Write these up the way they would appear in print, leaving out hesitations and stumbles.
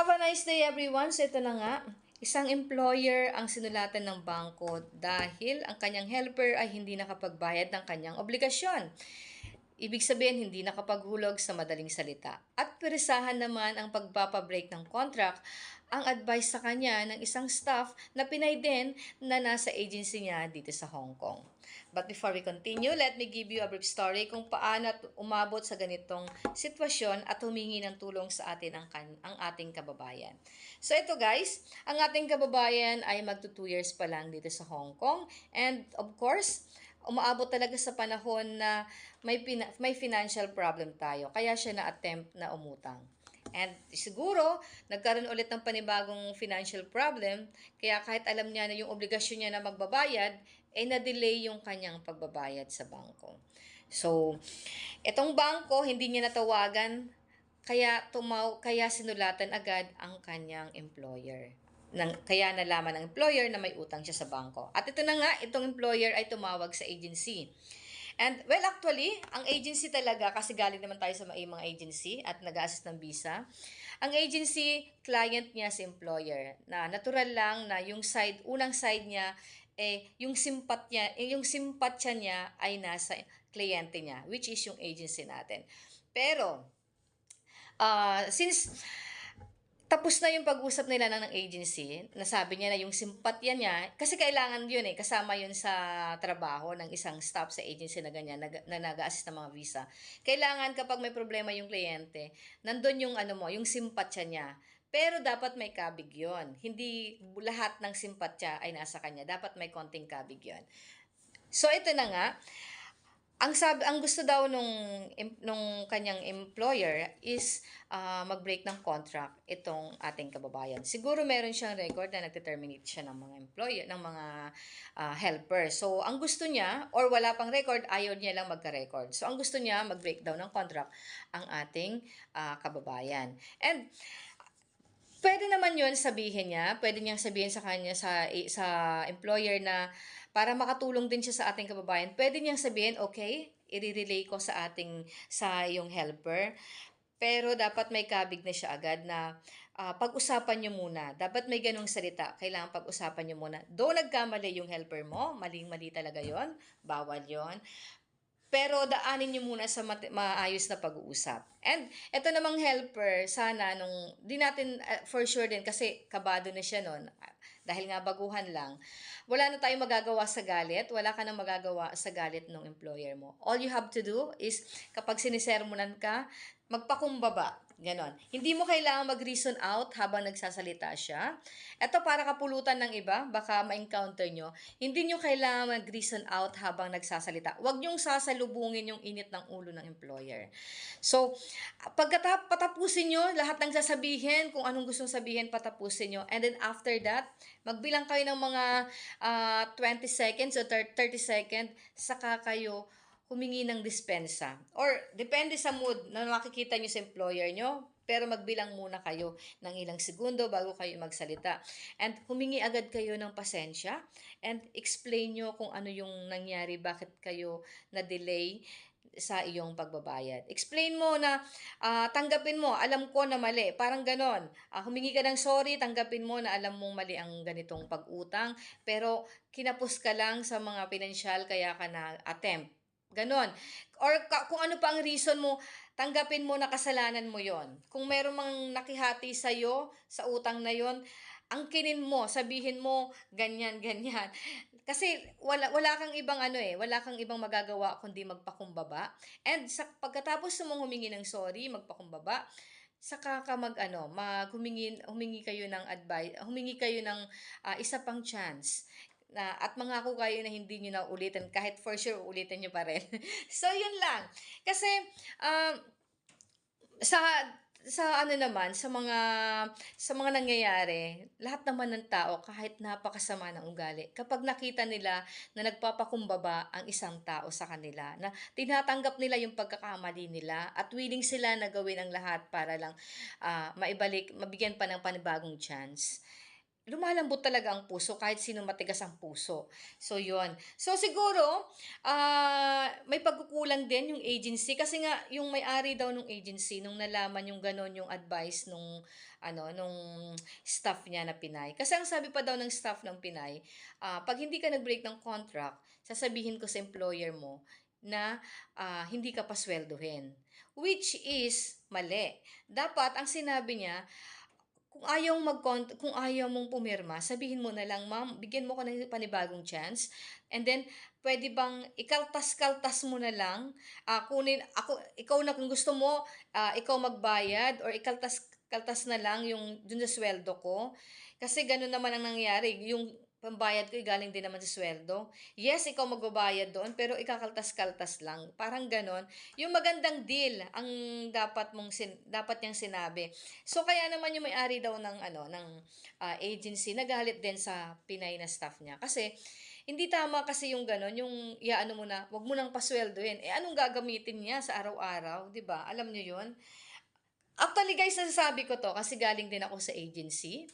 Have a nice day everyone. So ito na nga, isang employer ang sinulatan ng bangko dahil ang kanyang helper ay hindi nakapagbayad ng kanyang obligasyon. Ibig sabihin, hindi nakapaghulog sa madaling salita. At peresahan naman ang pagpapabreak ng contract ang advice sa kanya ng isang staff na Pinay din na nasa agency niya dito sa Hong Kong. But before we continue, let me give you a brief story kung paano at umabot sa ganitong sitwasyon at humingi ng tulong sa atin ang ating kababayan. So ito guys, ang ating kababayan ay magto 2 years pa lang dito sa Hong Kong, and of course, umaabot talaga sa panahon na may financial problem tayo. Kaya siya na-attempt na umutang. And siguro, nagkaroon ulit ng panibagong financial problem, kaya kahit alam niya na yung obligasyon niya na magbabayad, na-delay yung kanyang pagbabayad sa bangko. So, itong bangko, hindi niya natawagan, kaya sinulatan agad ang kanyang employer. Kaya nalaman ng employer na may utang siya sa bangko. At ito na nga, itong employer ay tumawag sa agency. And well, actually, ang agency talaga, kasi galing naman tayo sa mga agency at nag-assist ng visa, ang agency, client niya si employer. Na natural lang na yung unang side niya, yung simpatya niya ay nasa kliyente niya, which is yung agency natin. Pero, since tapos na yung pag-usap nila ng agency, nasabi niya na yung simpatya niya, kasi kailangan yun kasama yun sa trabaho ng isang staff sa agency na ganyan, na nag-assist ng mga visa. Kailangan kapag may problema yung kliyente, nandun yung yung simpatya niya. Pero dapat may kabig yun. Hindi lahat ng simpatya ay nasa kanya. Dapat may konting kabig yun. So ito na nga, ang gusto daw nung kanyang employer is mag-break ng contract itong ating kababayan. Siguro meron siyang record na nagte-terminate siya ng mga employer, ng mga helper. So ang gusto niya, or wala pang record, ayaw niya lang magka-record. So ang gusto niya, mag-break down ng contract ang ating kababayan. And pwede naman yun sabihin niya, pwede niyang sabihin sa kanya, sa employer na para makatulong din siya sa ating kababayan, pwede niyang sabihin, okay, i-relay ko sa iyong helper. Pero dapat may kabig na siya agad na pag-usapan niyo muna. Dapat may ganong salita. Kailangan pag-usapan niyo muna. Though nagkamali yung helper mo, maling-mali talaga yon, bawal yon. Pero daanin niyo muna sa maayos na pag-uusap. And ito namang helper, sana di natin for sure din kasi kabado na siya noon. Dahil nga baguhan lang. Wala na tayong magagawa sa galit. Wala ka nang magagawa sa galit ng employer mo. All you have to do is kapag sinisermonan ka, magpakumbaba. Ganon. Hindi mo kailangan mag-reason out habang nagsasalita siya. Ito para kapulutan ng iba, baka ma-encounter nyo. Hindi nyo kailangan mag-reason out habang nagsasalita. Huwag nyong sasalubungin yung init ng ulo ng employer. So, patapusin nyo lahat ng sasabihin, kung anong gustong sabihin, patapusin nyo. And then after that, magbilang kayo ng mga 20 seconds o 30 seconds, saka kayo humingi ng dispensa. Or depende sa mood na makikita nyo sa employer nyo, pero magbilang muna kayo ng ilang segundo bago kayo magsalita. And humingi agad kayo ng pasensya and explain nyo kung ano yung nangyari, bakit kayo na-delay sa iyong pagbabayad. Explain mo na tanggapin mo, alam ko na mali. Parang ganon. Humingi ka ng sorry, tanggapin mo na alam mong mali ang ganitong pag-utang, pero kinapos ka lang sa mga pinansyal kaya ka na-attempt. Ganon. Or kung ano pa ang reason mo, tanggapin mo na kasalanan mo yon. Kung meron mang nakihati sa'yo sa utang na yon, angkinin mo, sabihin mo, ganyan, ganyan. Kasi wala kang ibang wala kang ibang magagawa kundi magpakumbaba. And pagkatapos mong humingi ng sorry, magpakumbaba, saka ka humingi kayo ng advice, humingi kayo ng isa pang chance at mangako kayo na hindi nyo na ulitin, kahit for sure ulitin nyo pa rin. So, yun lang. Kasi, sa mga nangyayari, lahat naman ng tao, kahit napakasama ng ugali, kapag nakita nila na nagpapakumbaba ang isang tao sa kanila, na tinatanggap nila yung pagkakamali nila, at willing sila na gawin ang lahat para lang mabigyan pa ng panibagong chance, lumalambot talaga ang puso kahit sino matigas ang puso. So, yun. So, siguro, may pagkukulang din yung agency kasi nga yung may-ari daw nung agency nung nalaman yung gano'n yung advice nung nung staff niya na Pinay. Kasi ang sabi pa daw ng staff ng Pinay, 'pag hindi ka nag-break ng contract, sasabihin ko sa employer mo na hindi ka pasweldohin. Which is mali. Dapat ang sinabi niya, kung ayaw mong pumirma, sabihin mo na lang, "Ma'am, bigyan mo ko ng panibagong chance." And then, pwede bang ikaltas-kaltas mo na lang, ikaw na kung gusto mo, ikaw magbayad or ikaltas-kaltas na lang yung dun sa sweldo ko. Kasi gano'n naman ang nangyari, yung pambayad ko, galing din naman sa sweldo. Yes, ikaw magbabayad doon, pero ikakaltas-kaltas lang, parang gano'n. Yung magandang deal ang dapat niyang sinabi. So kaya naman yung may-ari daw ng agency nagalit din sa Pinay na staff niya. Kasi hindi tama kasi yung gano'n, yung iaano mo na, "Wag mo nang pasweldohin." Eh, anong gagamitin niya sa araw-araw, 'di ba? Alam niyo 'yun? Actually guys, nasasabi ko 'to kasi galing din ako sa agency.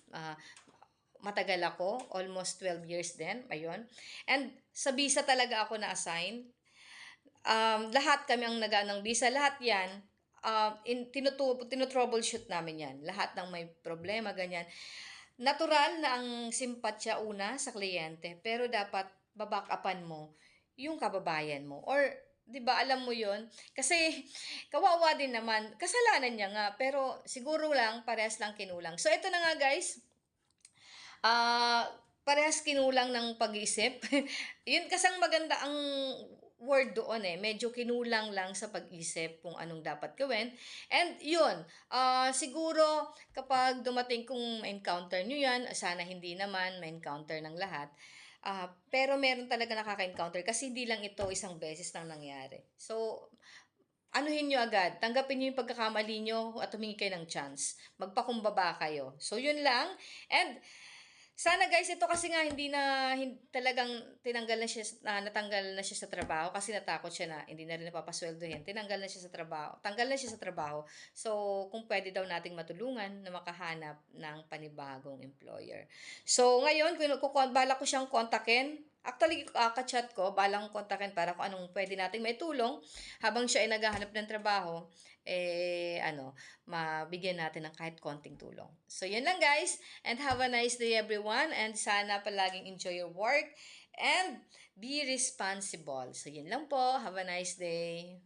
Matagal ako, almost 12 years din, ayun. And sa visa talaga ako na-assign. Lahat kami ang nag-aano ng visa, lahat 'yan, tino-troubleshoot namin 'yan, lahat ng may problema, ganyan. Natural na ang simpatya una sa kliyente, pero dapat ba-back-upan mo yung kababayan mo or 'di ba, alam mo yon. Kasi kawawa din naman, kasalanan niya nga, pero siguro lang parehas lang kinulang. So ito na nga guys, parehas kinulang ng pag-iisip. Yun kasi ang maganda ang word doon, eh, medyo kinulang lang sa pag-isip kung anong dapat gawin. And yun, siguro kapag dumating kung ma-encounter nyo yan, sana hindi naman ma-encounter ng lahat. Pero meron talaga nakaka-encounter kasi hindi lang ito isang beses lang nangyari. So, anuhin nyo agad, tanggapin nyo yung pagkakamali nyo at humingi kayo ng chance. Magpakumbaba kayo. So, yun lang. And sana guys, ito kasi nga talagang tinanggal na siya, natanggal na siya sa trabaho kasi natakot siya na hindi na rin napapasweldohin. Tinanggal na siya sa trabaho. Tanggal na siya sa trabaho. So, kung pwede daw nating matulungan na makahanap ng panibagong employer. So, ngayon, bala ko siyang kontakin. Actually, ka-chat ko, balang kontakin para kung anong pwede nating maitulong habang siya ay naghahanap ng trabaho, mabigyan natin ng kahit konting tulong. So, yun lang guys. And have a nice day everyone. And sana palaging enjoy your work and be responsible. So, yun lang po. Have a nice day.